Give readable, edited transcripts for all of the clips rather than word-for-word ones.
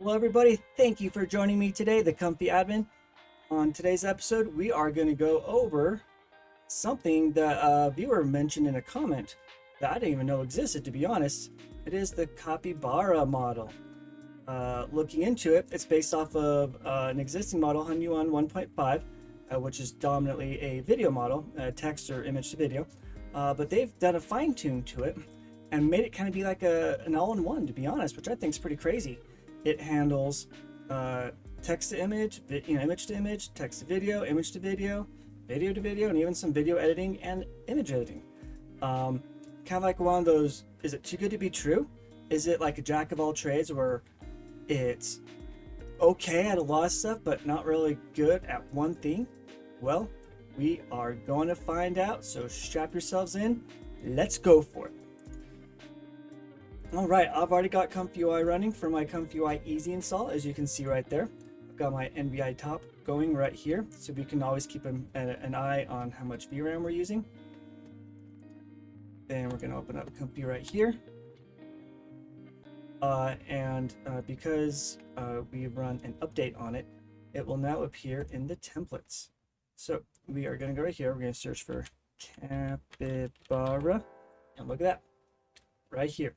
Hello everybody, thank you for joining me today, the Comfy Admin. On today's episode, we are going to go over something that a viewer mentioned in a comment that I didn't even know existed, to be honest. It is the Capybara model. Looking into it, it's based off of an existing model, ComfyUI 1.5, which is dominantly a video model, text or image to video. But they've done a fine tune to it and made it kind of be like an all-in-one, to be honest, which I think is pretty crazy. It handles text to image, image to image, text to video, image to video, video to video, and even some video editing and image editing. Kind of like one of those, is it too good to be true? Is it like a jack of all trades where it's okay at a lot of stuff, but not really good at one thing? Well, we are going to find out, so strap yourselves in. Let's go for it. All right, I've already got ComfyUI running for my ComfyUI easy install, as you can see right there. I've got my NVI top going right here, so we can always keep an eye on how much VRAM we're using. Then we're going to open up Comfy right here. Because we run an update on it, it will now appear in the templates. So we are going to go right here. We're going to search for Capybara, and look at that, right here.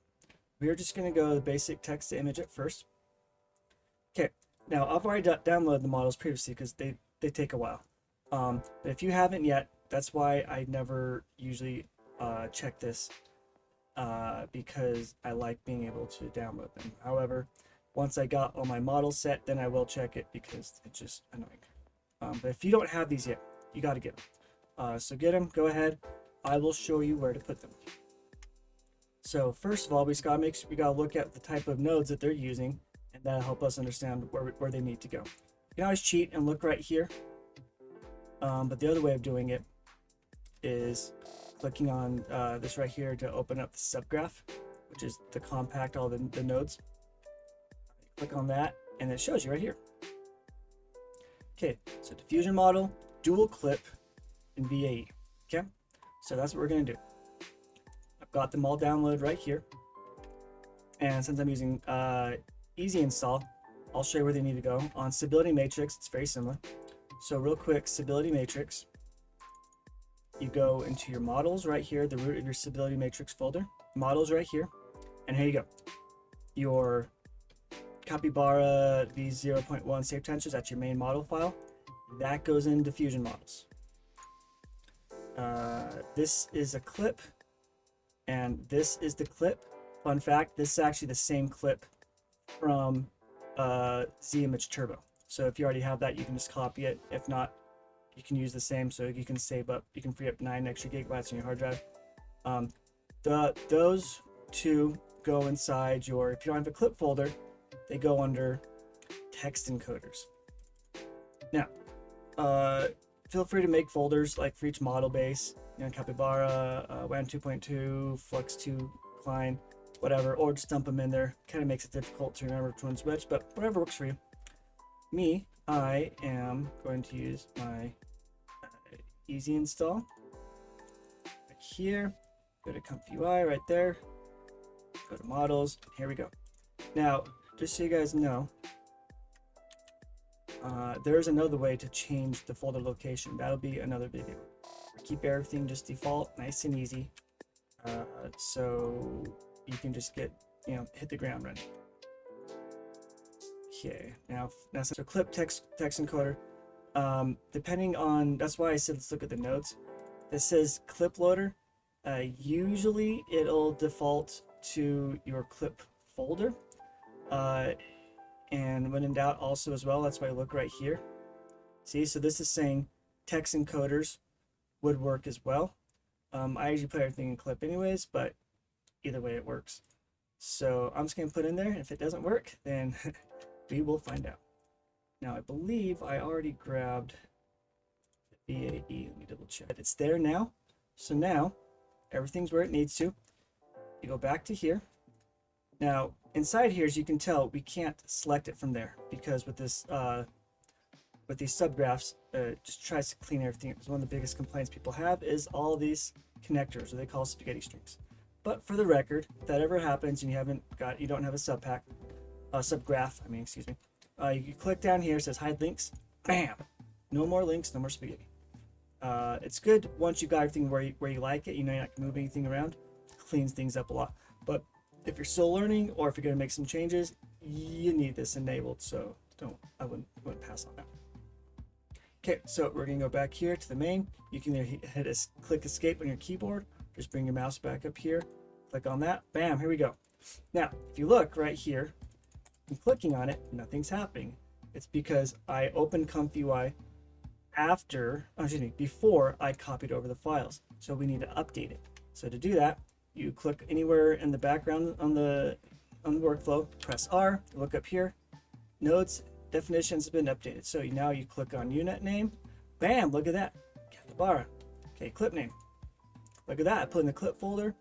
We're just going to go the basic text to image at first. Okay, now I've already downloaded the models previously because they take a while. But if you haven't yet, that's why I never usually check this because I like being able to download them. However, once I got all my models set, then I will check it because it's just annoying. But if you don't have these yet, you got to get them. So get them, go ahead. I will show you where to put them. So first of all, we gotta look at the type of nodes that they're using, and that'll help us understand where they need to go. You can always cheat and look right here, but the other way of doing it is clicking on this right here to open up the subgraph, which is to compact all the nodes. Click on that, and it shows you right here. Okay, so diffusion model, dual clip, and VAE. Okay, so that's what we're gonna do. Got them all downloaded right here, and since I'm using easy install, I'll show you where they need to go. On stability matrix, it's very similar. So real quick, stability matrix, you go into your models right here, the root of your stability matrix folder, models right here, and here you go. Your Capybara v0.1 safe tensors, that's your main model file. That goes in diffusion models. This is a clip, and this is the clip. Fun fact, this is actually the same clip from ZImage Turbo. So if you already have that, you can just copy it. If not, you can use the same, so you can you can free up 9 extra gigabytes on your hard drive. Those two go inside your, if you don't have a clip folder, they go under text encoders. Now, feel free to make folders like for each model base, Capybara, WAN 2.2, Flux 2, Klein, whatever, or just dump them in there. Kind of makes it difficult to remember which one's which, but whatever works for you. I am going to use my easy install right here. Go to ComfyUI right there. Go to models. Here we go. Now, just so you guys know, there's another way to change the folder location. That'll be another video. Keep everything just default, nice and easy, so you can just hit the ground running. Okay, now so clip text encoder. Depending on, that's why I said let's look at the nodes. This says clip loader. Usually it'll default to your clip folder, and when in doubt also as well, that's why I look right here. See, so this is saying text encoders would work as well. I usually put everything in clip anyways, but either way it works. So I'm just gonna put in there, and if it doesn't work, then we will find out. Now I believe I already grabbed the VAE. Let me double check. It's there now. So now everything's where it needs to. You go back to here. Now inside here, as you can tell, we can't select it from there because with this with these subgraphs, just tries to clean everything. Because one of the biggest complaints people have is all these connectors, or they call spaghetti strings. But for the record, if that ever happens and you don't have a subpack, subgraph. I mean, excuse me. You click down here. It says hide links. Bam. No more links. No more spaghetti. It's good once you got everything where you like it. You know, you're not moving anything around. Cleans things up a lot. But if you're still learning, or if you're going to make some changes, you need this enabled. So I wouldn't pass on that. Okay, so we're going to go back here to the main. You can either click escape on your keyboard. Just bring your mouse back up here. Click on that. Bam, here we go. Now, if you look right here, I'm clicking on it, nothing's happening. It's because I opened ComfyUI before I copied over the files. So we need to update it. So to do that, you click anywhere in the background on the workflow, press R, look up here, nodes, definitions have been updated. So now you click on unit name, bam, look at that, Capybara. Okay, clip name. Look at that, I put in the clip folder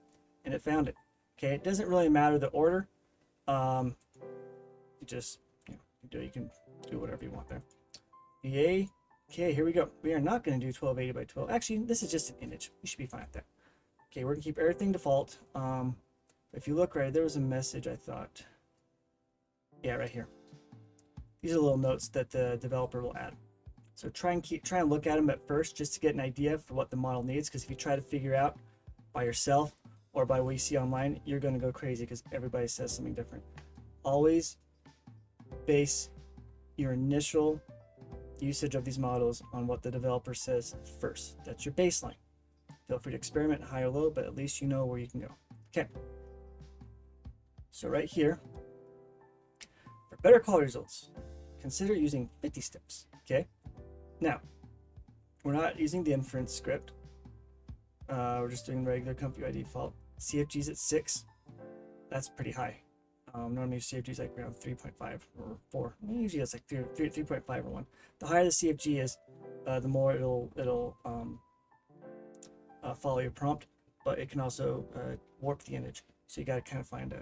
and it found it. Okay, it doesn't really matter the order. You just, you can do whatever you want there. Yay. Okay, here we go. We are not going to do 1280 by 12. Actually, this is just an image. We should be fine with that. Okay, we're going to keep everything default. If you look right, there was a message I thought. Yeah, right here. These are little notes that the developer will add. So try and look at them at first just to get an idea for what the model needs, because if you try to figure out by yourself or by what you see online, you're going to go crazy because everybody says something different. Always base your initial usage of these models on what the developer says first. That's your baseline. Feel free to experiment high or low, but at least you know where you can go. Okay. So right here, for better quality results, consider using 50 steps. Okay. Now, we're not using the inference script. We're just doing regular ComfyUI default. CFG's at 6. That's pretty high. Normally CFG is like around 3.5 or 4. Usually it's like 3.5 or 1. The higher the CFG is, the more it'll follow your prompt, but it can also warp the image. So you got to kind of find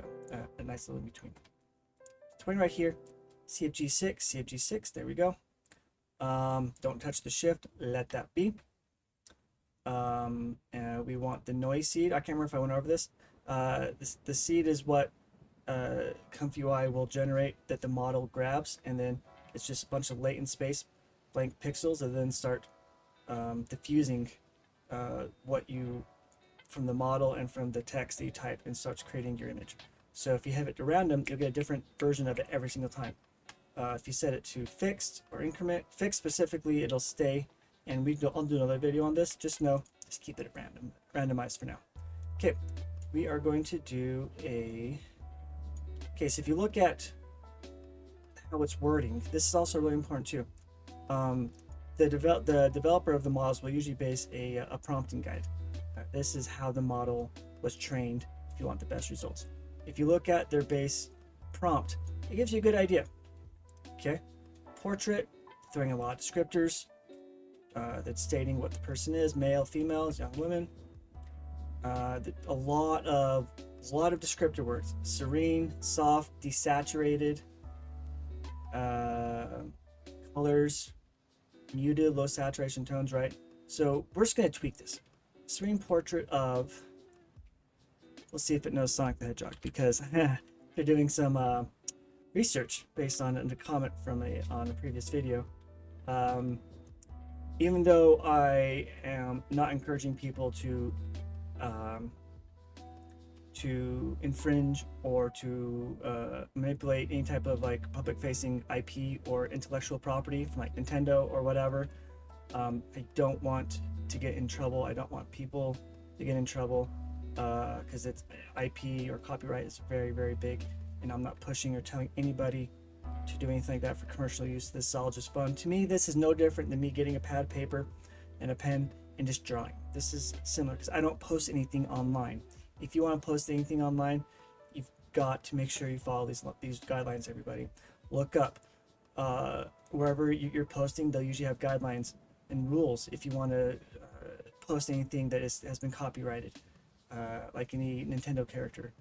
a nice little in between. 20 right here, CFG 6, CFG 6. There we go. Don't touch the shift. Let that be. And we want the noise seed. I can't remember if I went over this. The seed is what ComfyUI will generate that the model grabs, and then it's just a bunch of latent space, blank pixels, and then start diffusing what you from the model and from the text that you type, and starts creating your image. So if you have it to random, you'll get a different version of it every single time. If you set it to fixed or increment, fixed specifically, it'll stay, and I'll do another video on this. Just keep it at random, randomized for now. Okay, we are going to do a. Okay, so if you look at how it's wording, this is also really important too. The developer of the models will usually base a prompting guide. This is how the model was trained if you want the best results. If you look at their base prompt, it gives you a good idea. Okay, portrait, throwing a lot of descriptors that's stating what the person is, male, female, young women. A lot of descriptor words: serene, soft, desaturated, colors, muted, low saturation tones, right? So we're just going to tweak this. Serene portrait of, we'll see if it knows Sonic the Hedgehog, because they're doing some research based on a comment from on a previous video. Even though I am not encouraging people to infringe or to manipulate any type of like public-facing IP or intellectual property from like Nintendo or whatever, I don't want to get in trouble. I don't want people to get in trouble because it's IP or copyright is very, very big, and I'm not pushing or telling anybody to do anything like that for commercial use. This is all just fun. To me, this is no different than me getting a pad of paper and a pen and just drawing. This is similar because I don't post anything online. If you want to post anything online, you've got to make sure you follow these guidelines, everybody. Look up wherever you're posting, they'll usually have guidelines and rules if you want to post anything that has been copyrighted, like any Nintendo character.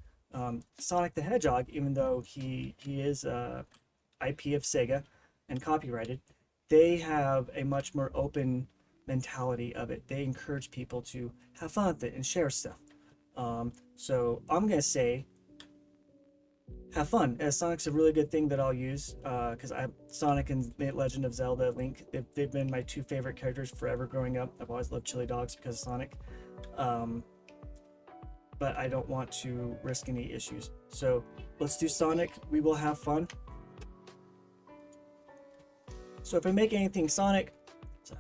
Sonic the Hedgehog, even though he is IP of Sega and copyrighted, they have a much more open mentality of it. They encourage people to have fun with it and share stuff. So I'm gonna say have fun. Sonic's a really good thing that I'll use because Sonic and Legend of Zelda Link, they've been my two favorite characters forever growing up. I've always loved chili dogs because of Sonic. But I don't want to risk any issues. So let's do Sonic. We will have fun. So if I make anything Sonic, it's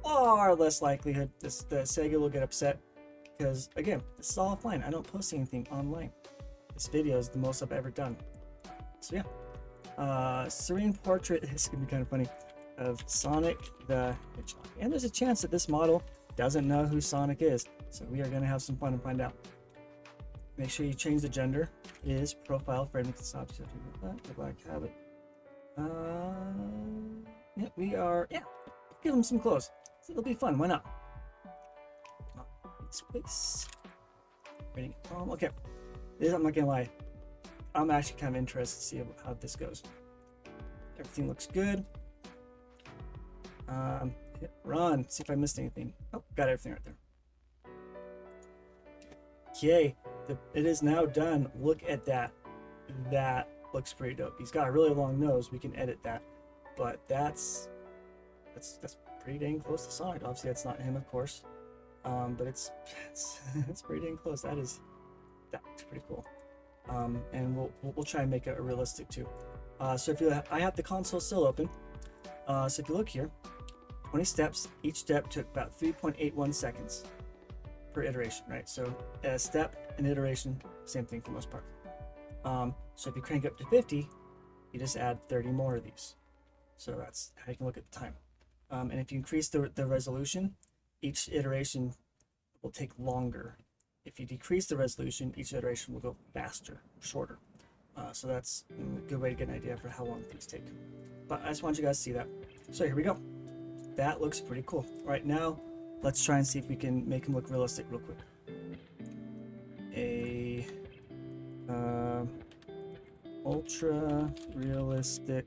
far less likelihood the Sega will get upset because, again, this is all offline. I don't post anything online. This video is the most I've ever done. So yeah, serene portrait. This is gonna be kind of funny, of Sonic the Hedgehog. And there's a chance that this model doesn't know who Sonic is. So we are gonna have some fun and find out. Make sure you change the gender. It is profile friendly. Black habit. Yeah, we are. Yeah, give them some clothes. It'll be fun. Why not? Space. Okay. I'm not gonna lie. I'm actually kind of interested to see how this goes. Everything looks good. Hit run. See if I missed anything. Oh, got everything right there. Okay, it is now done. Look at that. That looks pretty dope. He's got a really long nose. We can edit that, but that's pretty dang close to Sonic. Obviously, that's not him, of course, but it's pretty dang close. That's pretty cool. And we'll try and make it realistic too. So I have the console still open. So if you look here, 20 steps. Each step took about 3.81 seconds per iteration, right? So a step and iteration, same thing for the most part. So if you crank up to 50, you just add 30 more of these. So that's how you can look at the time. And if you increase the resolution, each iteration will take longer. If you decrease the resolution, each iteration will go faster, shorter. So that's a good way to get an idea for how long things take. But I just want you guys to see that. So here we go. That looks pretty cool. All right, now let's try and see if we can make him look realistic real quick. A ultra realistic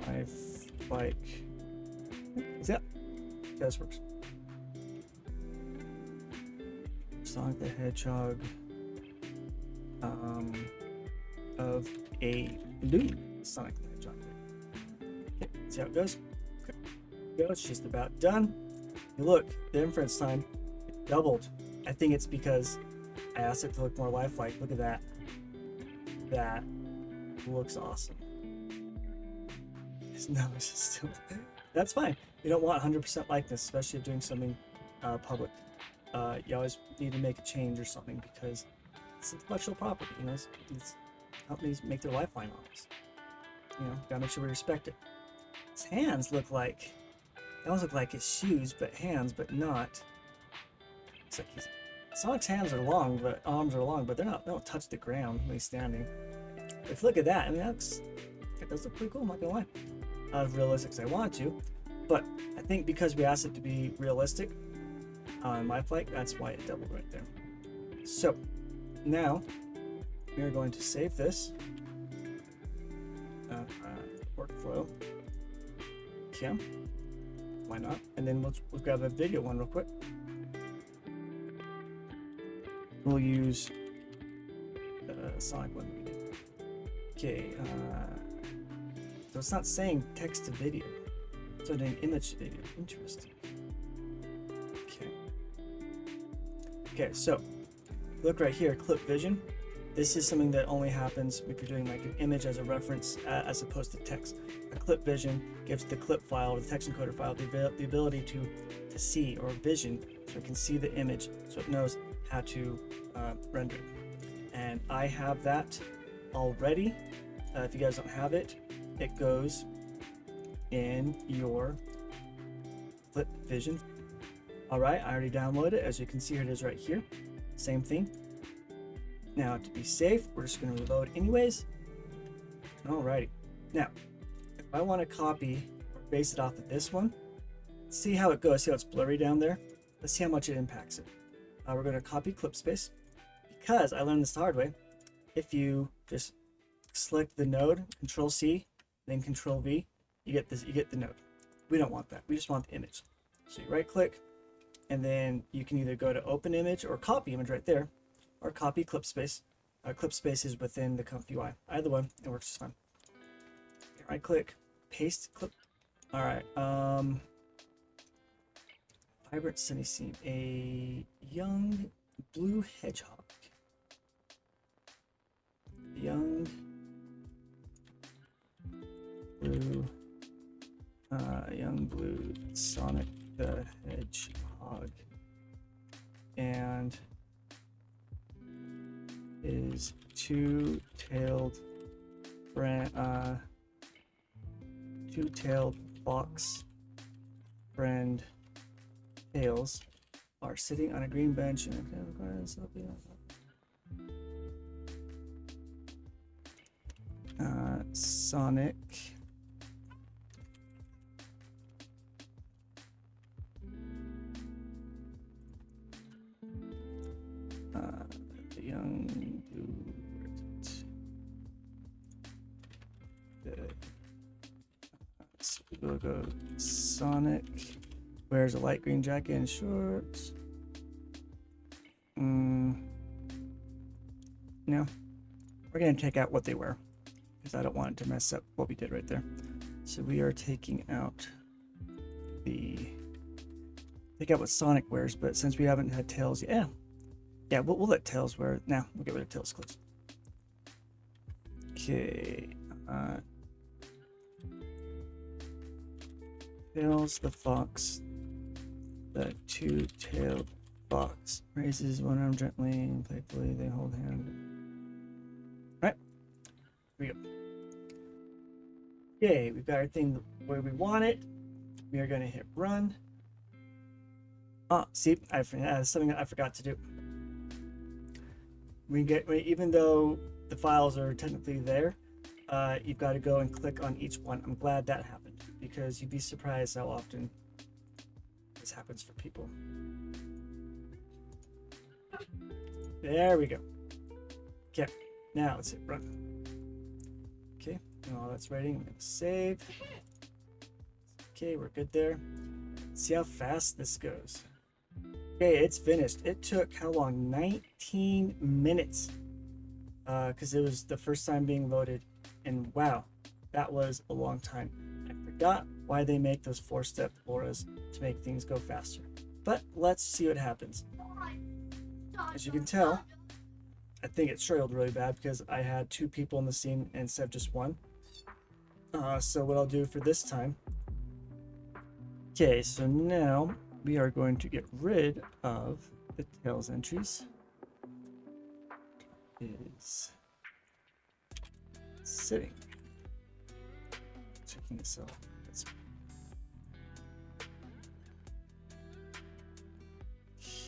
lifelike. Yeah, this works. Sonic the Hedgehog of a blue Sonic the Hedgehog. Okay, see how it goes. Okay, it's just about done. Hey, look, the inference time doubled. I think it's because I asked it to look more lifelike. Look at that. That looks awesome. His nose is still. That's fine. You don't want 100% likeness, especially if doing something public. You always need to make a change or something because it's intellectual property. You know, it's companies make their lifeline models. You know, gotta make sure we respect it. His hands look like, they almost look like his shoes, but hands, but not. It's like Sonic's hands are long, but arms are long, but they don't touch the ground when he's standing. But if you look at that, I mean, that does look pretty cool. I'm not gonna lie. Not as realistic as I want to, but I think because we asked it to be realistic on lifelike, that's why it doubled right there. So now we are going to save this workflow. Yeah, why not? And then let's grab a video one real quick. We'll use Sonic one we did. Okay, so it's not saying text to video, so doing image to video. Interesting. Okay, so look right here, clip vision. This is something that only happens if you're doing like an image as a reference as opposed to text. A clip vision gives the clip file or the text encoder file the ability to see, or vision, so it can see the image, so it knows how to render it. And I have that already. If you guys don't have it, it goes in your clip vision. All right, I already downloaded it. As you can see, here it is right here. Same thing. Now, to be safe, we're just going to reload anyways. Alrighty. Now, if I want to copy or base it off of this one, see how it goes. See how it's blurry down there? Let's see how much it impacts it. We're going to copy clip space. Because I learned this the hard way, if you just select the node, Control C, then Control V, you get this. You get the node. We don't want that. We just want the image. So you right click, and then you can either go to Open Image or Copy Image right there. or copy clip space. Clip space is within the ComfyUI. Either one, it works just fine. Right click, paste clip. All right. Vibrant sunny scene. A young blue hedgehog. Young blue Sonic the Hedgehog, and his two-tailed fox friend Tails are sitting on a green bench and Sonic the young blue, we'll go Sonic wears a light green jacket and shorts. No, we're gonna take out what they wear because I don't want it to mess up what we did right there. So we are taking out what Sonic wears, but since we haven't had Tails yet, yeah, we'll let Tails wear it. Now we'll get rid of Tails clothes. Okay, Tails the fox, the two-tailed fox raises one arm gently and playfully. They hold hands. All right, here we go. Okay, we've got everything where we want it. We are going to hit run. See, something that I forgot to do. Even though the files are technically there, you've got to go and click on each one. I'm glad that happened because you'd be surprised how often this happens for people. There we go. Okay, now let's hit run. Okay, and all that's ready. I'm going to save. Okay, we're good there. Let's see how fast this goes. Okay, it's finished. It took how long? 19 minutes. Because it was the first time being loaded. And wow, that was a long time. I forgot why they make those 4-step auras to make things go faster. But let's see what happens. As you can tell, I think it trailed really bad because I had 2 people in the scene instead of just 1. So what I'll do for this time. Okay, so now we are going to get rid of the Tails entries. Is sitting. Checking this out.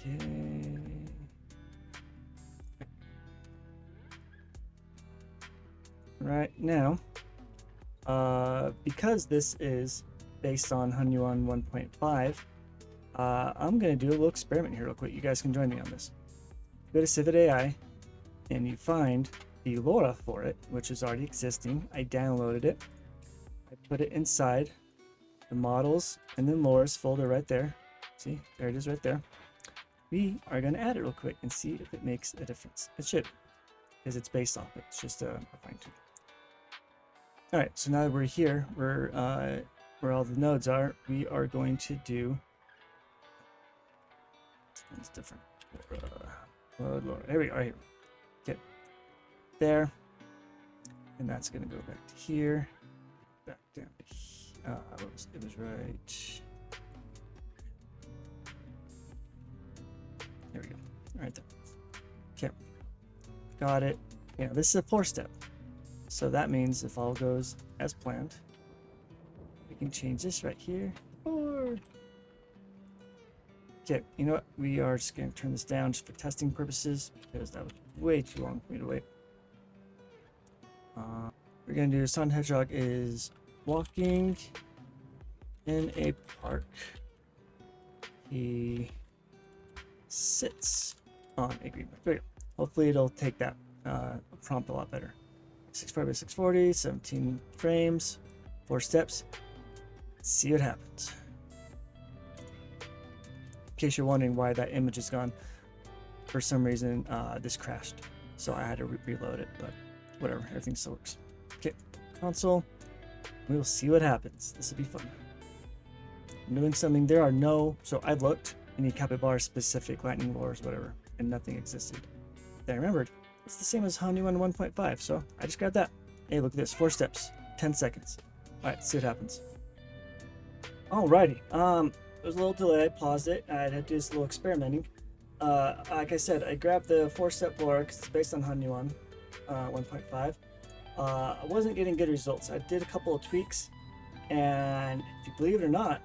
Okay. Right now, because this is based on HoneyOne 1.5, I'm going to do a little experiment here real quick. You guys can join me on this. Go to Civet AI and you find the LoRa for it, which is already existing. I downloaded it. I put it inside the models and then LoRa's folder right there. See, there it is right there. We are going to add it real quick and see if it makes a difference. It should, because it's based off it. It's just a fine tune. All right, so now that we're here, we're where all the nodes are, we are going to do. It's different. LoRa. Here we go. Right here. Okay. There. And that's going to go back to here. Back down to here. It was right. There we go. Right there. Okay. Got it. Yeah, this is a 4-step. So that means if all goes as planned, we can change this right here. Or okay, you know what? We are just going to turn this down just for testing purposes because that was way too long for me to wait. We're going to do Sonic Hedgehog is walking in a park. He sits on a green bench. There we go. Hopefully it'll take that prompt a lot better. 640 by 640, 17 frames, 4 steps. Let's see what happens. In case you're wondering why that image is gone. for some reason this crashed, so I had to reload it, but whatever, everything still works. Okay, console. We will see what happens. This will be fun. I'm doing something. There are no, so I looked, any Capybara specific lightning lures, whatever, and nothing existed. Then I remembered, it's the same as HoneyOne 1.5, so I just grabbed that. Hey, look at this, 4 steps, 10 seconds. All right, let's see what happens. Alrighty, there was a little delay, I paused it, I had to do this little experimenting. Like I said, I grabbed the 4-step lure because it's based on HoneyOne 1.5. I wasn't getting good results. I did a couple of tweaks, and if you believe it or not,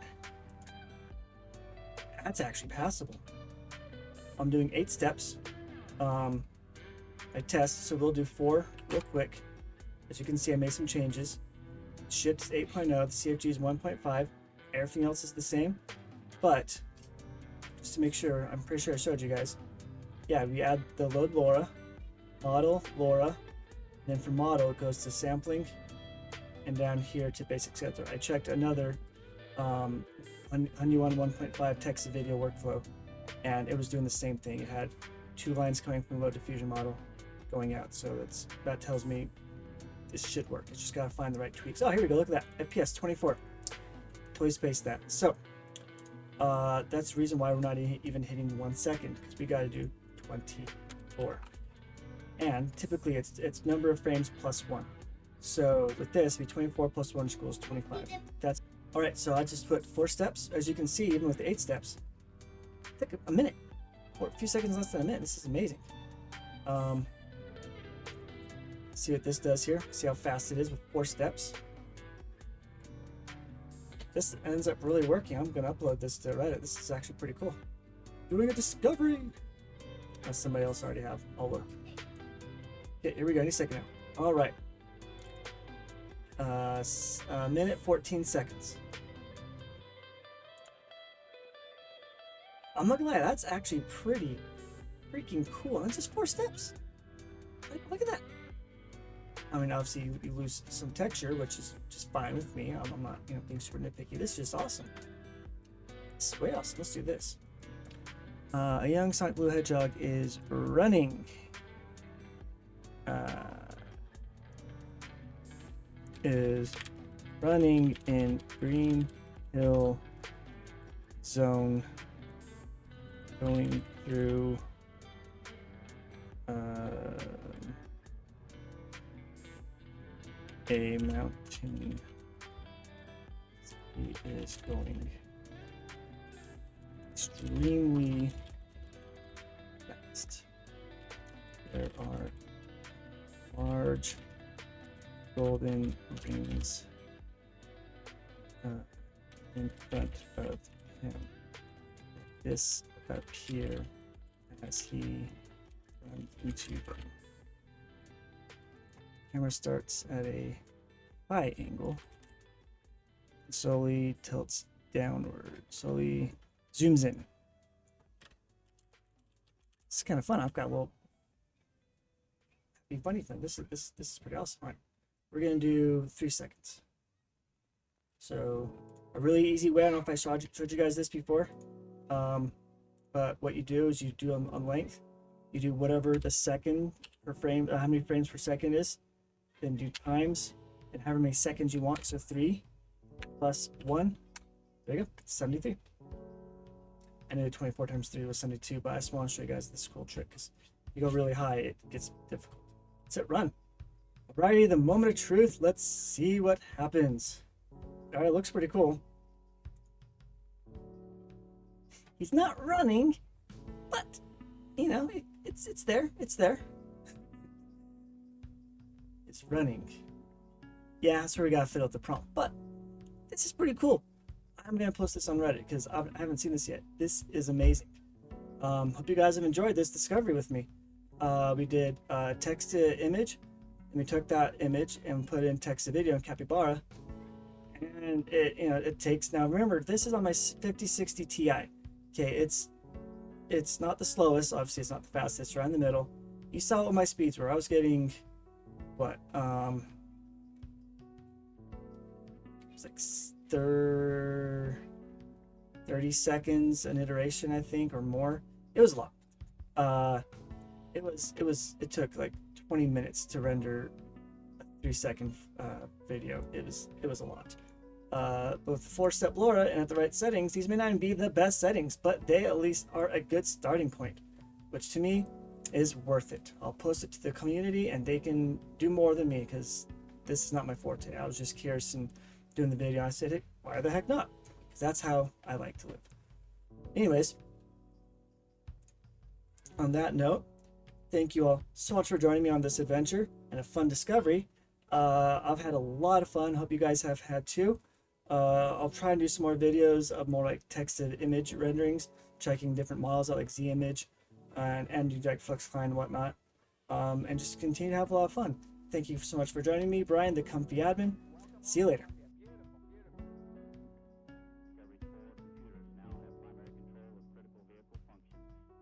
that's actually passable. I'm doing 8 steps. I test, so we'll do 4 real quick. As you can see, I made some changes. Ship's 8.0, the CFG is 1.5. Everything else is the same, but just to make sure, I'm pretty sure I showed you guys. Yeah, we add the load LoRa, model LoRa, and then for model it goes to sampling, and down here to basic setter. I checked another HoneyOne 1.5 text to video workflow, and it was doing the same thing. It had 2 lines coming from the low diffusion model going out, so that tells me this should work. It's just gotta find the right tweaks. Oh, here we go. Look at that, FPS 24. Totally spaced that. So that's the reason why we're not even hitting 1 second, because we got to do 24. And typically it's number of frames plus 1. So with this, it'd be 24 plus 1 equals 25. That's all right. So I just put 4 steps. As you can see, even with the 8 steps, it took a minute, or a few seconds less than a minute. This is amazing. See what this does here. See how fast it is with 4 steps. This ends up really working. I'm going to upload this to Reddit. This is actually pretty cool. Doing a discovery. Unless somebody else already have. I'll look. Okay, here we go. Any second now. All right. Minute 14 seconds. I'm not gonna lie, that's actually pretty freaking cool. That's just 4 steps. Look at that. I mean, obviously you lose some texture, which is just fine with me. I'm not, being super nitpicky. This is just awesome. This is way awesome. Let's do this. A young Sonic Blue Hedgehog is running. In Green Hill Zone, going through a mountain. He is going extremely fast. There are large golden rings in front of him. This appear as he runs into them. Camera starts at a high angle, slowly tilts downward, slowly zooms in. This is kind of fun. I've got a little funny thing. This is pretty awesome. All right, we're gonna do 3 seconds. So a really easy way. I don't know if I showed you guys this before, but what you do is you do on length. You do whatever the second per frame, how many frames per second is. Then do times and however many seconds you want. So 3 plus 1. There you go, 73. I know 24 times 3 was 72, but I just want to show you guys this cool trick because you go really high, it gets difficult. Let's hit run. Alrighty, the moment of truth. Let's see what happens. All right, looks pretty cool. He's not running, but it's there. It's there. It's running. Yeah, that's where we gotta fit out the prompt. But this is pretty cool. I'm gonna post this on Reddit because I haven't seen this yet. This is amazing. Hope you guys have enjoyed this discovery with me. We did text to image, and we took that image and put in text to video in Capybara, and it takes. Now remember, this is on my 5060 Ti. Okay, it's not the slowest. Obviously, it's not the fastest. Right in the middle. You saw what my speeds were. I was getting what it's like 30 seconds an iteration, I think, or more. It was a lot. It took like 20 minutes to render a 3-second video. It was a lot. Both the 4-step LoRa and at the right settings, these may not even be the best settings, but they at least are a good starting point, which to me is worth it. I'll post it to the community and they can do more than me because this is not my forte. I was just curious and doing the video. I said, hey, why the heck not? Because that's how I like to live. Anyways, on that note, thank you all so much for joining me on this adventure and a fun discovery. I've had a lot of fun. Hope you guys have had too. I'll try and do some more videos of more like text-to-image renderings, checking different models out like Z-Image and do like FlexCline and whatnot, and just continue to have a lot of fun. Thank you so much for joining me, Brian, the Comfy Admin. See you later.